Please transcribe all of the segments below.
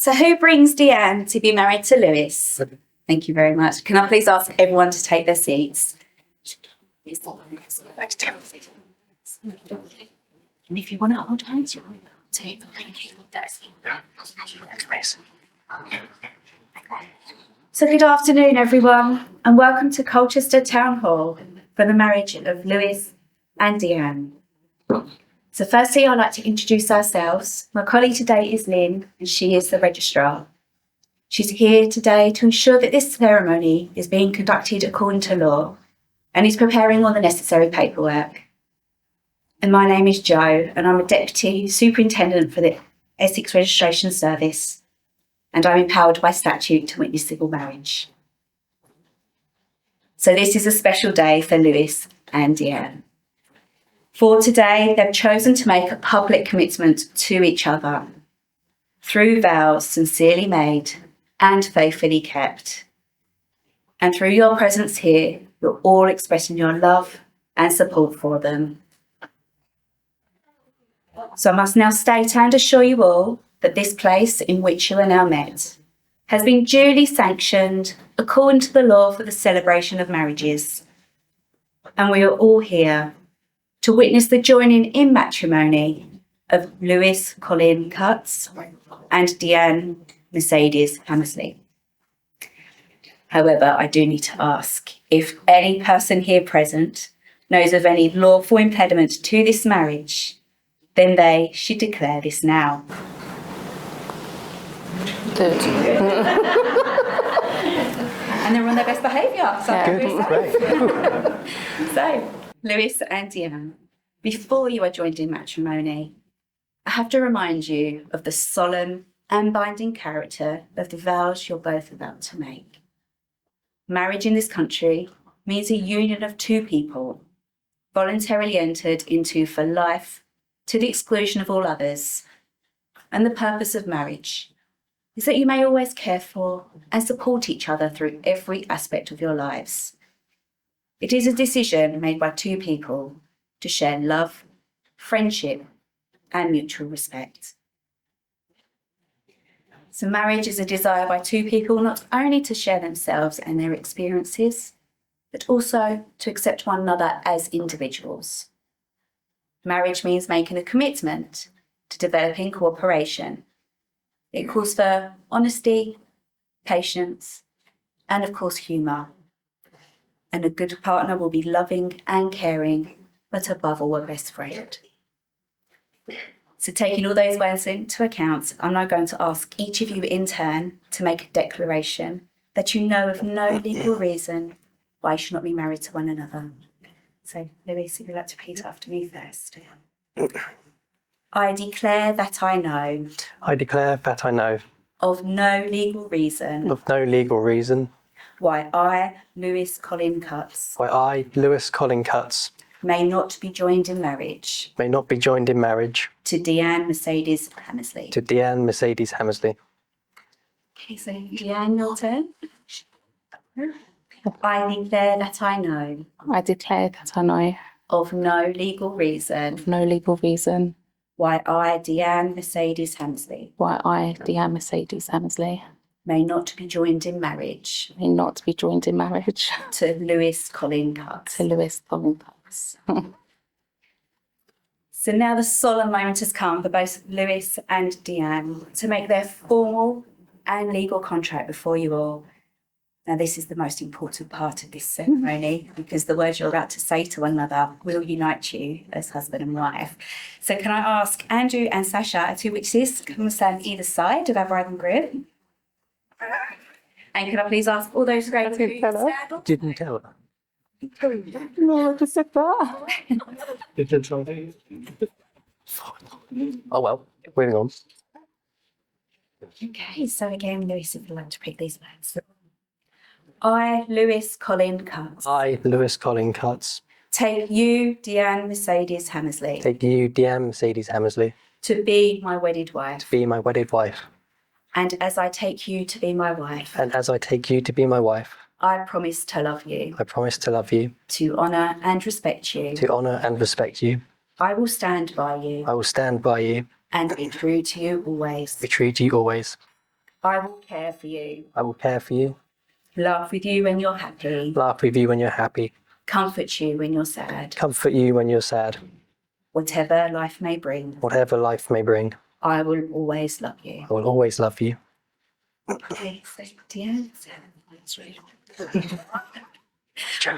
So who brings Deanne to be married to Lewis? Thank you very much. Can I please ask everyone to take their seats? And if you want to hold hands, you're welcome to. So good afternoon, everyone, and welcome to Colchester Town Hall for the marriage of Lewis and Deanne. So firstly, I'd like to introduce ourselves. My colleague today is Lynn, and she is the registrar. She's here today to ensure that this ceremony is being conducted according to law and is preparing all the necessary paperwork. And my name is Jo, and I'm a Deputy Superintendent for the Essex Registration Service, and I'm empowered by statute to witness civil marriage. So this is a special day for Lewis and Deanne. For today, they've chosen to make a public commitment to each other through vows sincerely made and faithfully kept. And through your presence here, you're all expressing your love and support for them. So I must now state and assure you all that this place in which you are now met has been duly sanctioned according to the law for the celebration of marriages. And we are all here to witness the joining in matrimony of Lewis Colin Cutts and Deanne Mercedes Hammersley. However, I do need to ask if any person here present knows of any lawful impediment to this marriage, then they should declare this now. Good. And they're on their best behaviour, so I'm very safe. Great. So, Lewis and Deanne, before you are joined in matrimony, I have to remind you of the solemn and binding character of the vows you're both about to make. Marriage in this country means a union of two people, voluntarily entered into for life to the exclusion of all others. And the purpose of marriage is that you may always care for and support each other through every aspect of your lives. It is a decision made by two people to share love, friendship, and mutual respect. So marriage is a desire by two people not only to share themselves and their experiences, but also to accept one another as individuals. Marriage means making a commitment to developing cooperation. It calls for honesty, patience, and of course humour. And a good partner will be loving and caring, but above all, a best friend. So taking all those words into account, I'm now going to ask each of you in turn to make a declaration that you know of no legal reason why you should not be married to one another. So, Lewis, if you'd like to repeat after me first. I declare that I know. I declare that I know. Of no legal reason. Of no legal reason. Why I, Lewis Colin Cutts. Why I, Lewis Colin Cutts. May not be joined in marriage. May not be joined in marriage. To Deanne Mercedes Hammersley. To Deanne Mercedes Hammersley. Okay, so Deanne, your turn. I declare that I know. I declare that I know. Of no legal reason. Of no legal reason. Why I, Deanne Mercedes Hammersley. Why I, Deanne Mercedes Hammersley. May not be joined in marriage. May not be joined in marriage. To Lewis Colin Cutts. To Lewis Colin Cutts. So now the solemn moment has come for both Lewis and Deanne to make their formal and legal contract before you all. Now this is the most important part of this ceremony because the words you're about to say to one another will unite you as husband and wife. So can I ask Andrew and Sasha, our two witnesses, come and stand either side of our bride and groom? And can I please ask all those great to stand up? Didn't tell her. No, I just said that. Didn't tell her. Oh well, moving on. Okay, so again, Lewis, if you'd like to repeat these words. I, Lewis Colin Cutts. I, Lewis Colin Cutts. Take you, Deanne Mercedes Hammersley. Take you, Deanne Mercedes Hammersley. To be my wedded wife. To be my wedded wife. And as I take you to be my wife. And as I take you to be my wife. I promise to love you. I promise to love you. To honour and respect you. To honour and respect you. I will stand by you. I will stand by you. And be true to you always. Be true to you always. I will care for you. I will care for you. Laugh with you when you're happy. Laugh with you when you're happy. Comfort you when you're sad. Comfort you when you're sad. Whatever life may bring, Whatever life may bring, I will always love you. I will always love you. Okay, so Deanne.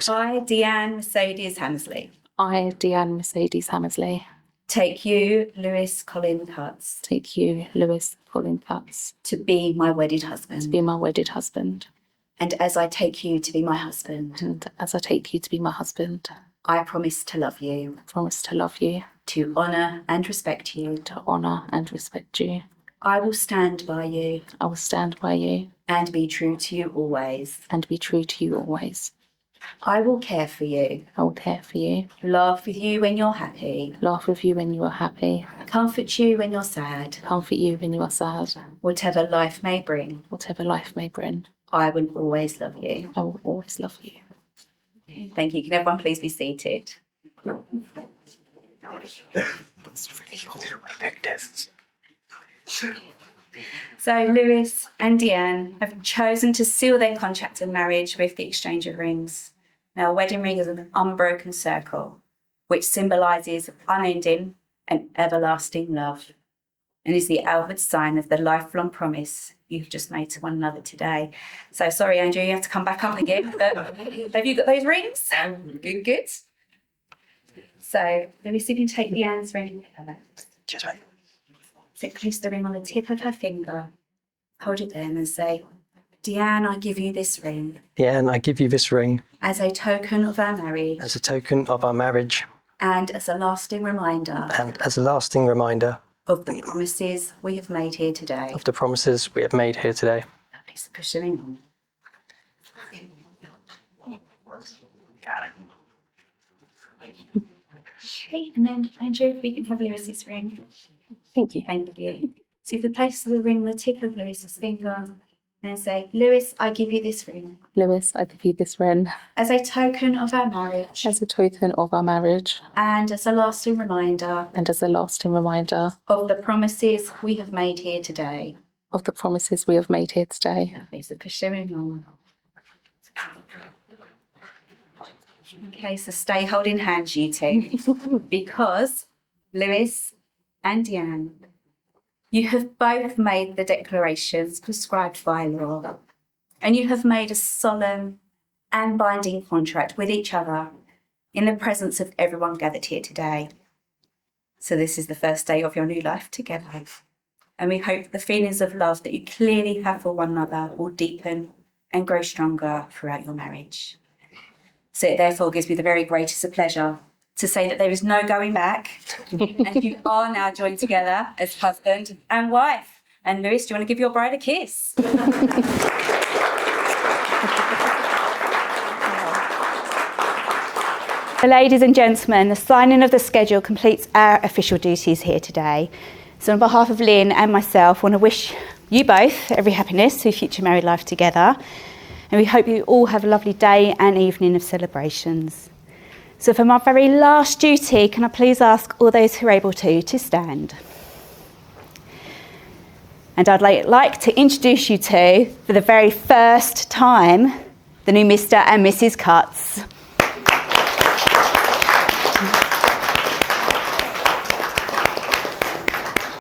I, Deanne Mercedes Hammersley, I, Deanne Mercedes Hammersley, take you, Lewis Colin Cutts, take you, Lewis Colin Cutts, to be my wedded to husband. be my wedded husband. And as I take you to be my husband, And as I take you to be my husband, I promise to love you, I promise to love you, to honour and respect you. to honour and respect you. I will stand by you I will stand by you and be true to you always. and be true to you always. I will care for you, I will care for you, laugh with you when you're happy, laugh with you when you are happy, comfort you when you're sad. comfort you when you are sad. Whatever life may bring, Whatever life may bring, I will always love you. I will always love you. Thank you. Can everyone please be seated? So Lewis and Deanne have chosen to seal their contract of marriage with the exchange of rings. Now, a wedding ring is an unbroken circle, which symbolises unending and everlasting love, and is the outward sign of the lifelong promise you've just made to one another today. So sorry, Andrew, you have to come back up again. But have you got those rings? Good, good. So let me see if you can take Deanne's ring. Just wait. So place the ring on the tip of her finger. Hold it there and say, Deanne, I give you this ring Deanne, I give you this ring as a token of our marriage as a token of our marriage and as a lasting reminder and as a lasting reminder of the promises we have made here today. of the promises we have made here today. Please push the ring on. Okay, and then Andrew, if we can have Lewis's ring. Thank you. Thank you. So if you place the ring on the tip of Lewis's finger and say, Lewis, I give you this ring Lewis, I give you this ring as a token of our marriage as a token of our marriage and as a lasting reminder and as a lasting reminder of the promises we have made here today. of the promises we have made here today. Please push the ring on. Okay, so stay holding hands, you two, because Lewis and Deanne, you have both made the declarations prescribed by law, and you have made a solemn and binding contract with each other in the presence of everyone gathered here today. So this is the first day of your new life together, and we hope the feelings of love that you clearly have for one another will deepen and grow stronger throughout your marriage. So it therefore gives me the very greatest of pleasure to say that there is no going back and you are now joined together as husband and wife. And Lewis, do you want to give your bride a kiss? Ladies and gentlemen, the signing of the schedule completes our official duties here today. So on behalf of Lynn and myself, I want to wish you both every happiness for your future married life together. And we hope you all have a lovely day and evening of celebrations. So for my very last duty, can I please ask all those who are able to stand? And I'd like to introduce you to, for the very first time, the new Mr. and Mrs. Cutts.